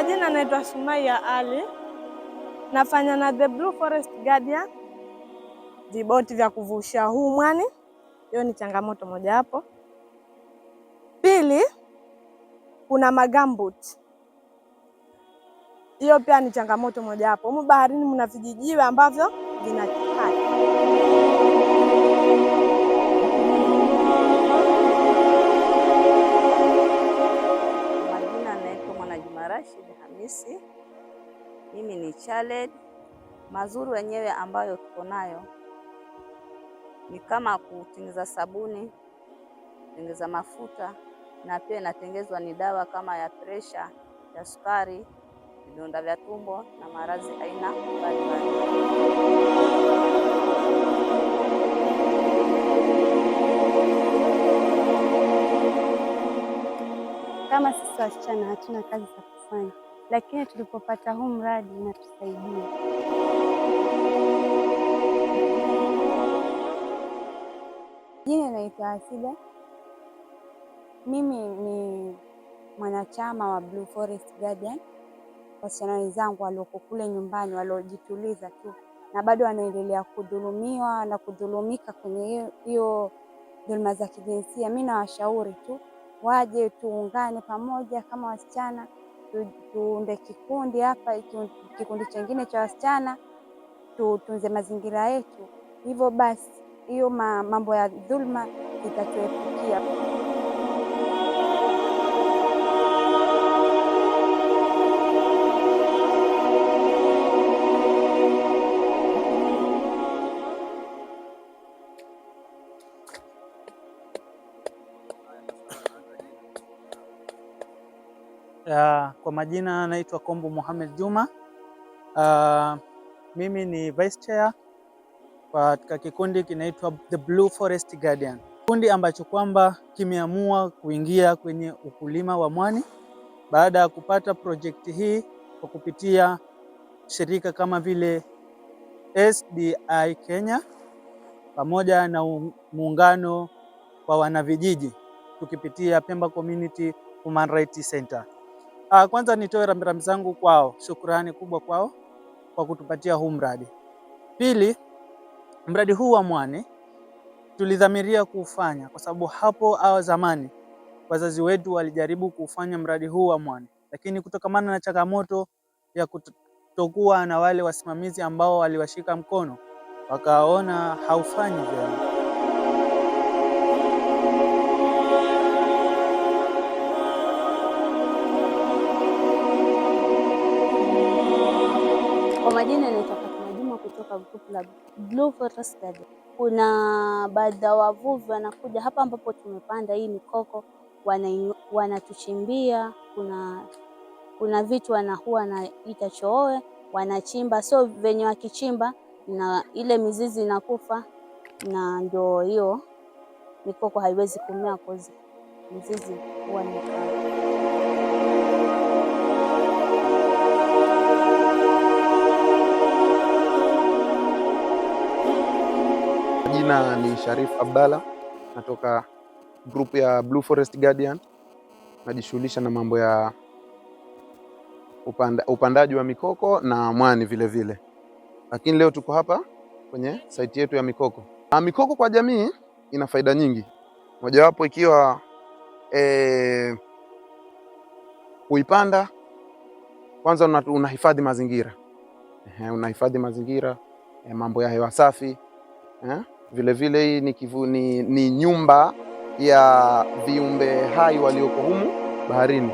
majina naitwa Sumaiya Ali. Nafanya na The Blue Forest Guardian, viboti vya kuvusha huu mwani. Hiyo ni changamoto moja hapo. Pili, kuna magambut. Hiyo pia ni changamoto moja hapo. Humu baharini mna vijijiwe ambavyo vinakikata. Majina naitwa Mwanajuma Rashid Hamisi. Mimi ni Charled. Mazuri wenyewe ambayo tuko nayo ni kama kutengeneza sabuni, kutengeneza mafuta, na pia inatengezwa ni dawa kama ya presha, ya sukari, vidonda vya tumbo na maradhi aina mbalimbali. Kama sisi wasichana hatuna kazi za kufanya, lakini tulipopata huu mradi unatusaidia. Jina naitwa Asida. Mimi ni mwanachama wa Blue Forest Guardian. Wasichana wenzangu walioko kule nyumbani waliojituliza tu na bado wanaendelea kudhulumiwa na kudhulumika kwenye hiyo dhulma za kijinsia, mimi nawashauri tu waje tuungane pamoja kama wasichana, tuunde kikundi hapa, kikundi chengine cha wasichana, tutunze mazingira yetu. Hivyo basi hiyo mambo ya dhulma itatuepukia. Kwa majina naitwa Kombo Mohamed Juma. Mimi ni Vice Chair katika kikundi kinaitwa The Blue Forest Guardian. Kikundi ambacho kwamba kimeamua kuingia kwenye ukulima wa mwani baada ya kupata projekti hii kwa kupitia shirika kama vile SDI Kenya pamoja na muungano wa wanavijiji tukipitia Pemba Community Human Rights Center. Kwanza nitoe rambirambi zangu kwao, shukrani kubwa kwao kwa kutupatia huu mradi. Pili, mradi huu wa mwani tulidhamiria kuufanya kwa sababu hapo zamani wazazi wetu walijaribu kufanya mradi huu wa mwani, lakini kutokamana na changamoto ya kutokuwa na wale wasimamizi ambao waliwashika mkono, wakaona haufanyi vyema. Kwa majina naitwa Fatuma Juma kutoka grupu la Blue Forest Guardian. Kuna baadhi ya wavuvi wanakuja hapa ambapo tumepanda hii mikoko, wanatuchimbia. Kuna vitu huwa naita choowe, wanachimba, so venye wakichimba na ile mizizi inakufa, na ndio hiyo mikoko haiwezi kumea kozi mizizi huwa ni Jina ni Sharif Abdalla, natoka grupu ya Blue Forest Guardian. Najishughulisha na mambo ya upandaji wa mikoko na mwani vile vile. Lakini leo tuko hapa kwenye site yetu ya mikoko. Mikoko kwa jamii ina faida nyingi. Mojawapo ikiwa kuipanda, kwanza unahifadhi mazingira. Unahifadhi mazingira, mambo ya hewa safi. Vile vile hii ni nyumba ya viumbe hai walioko humu baharini.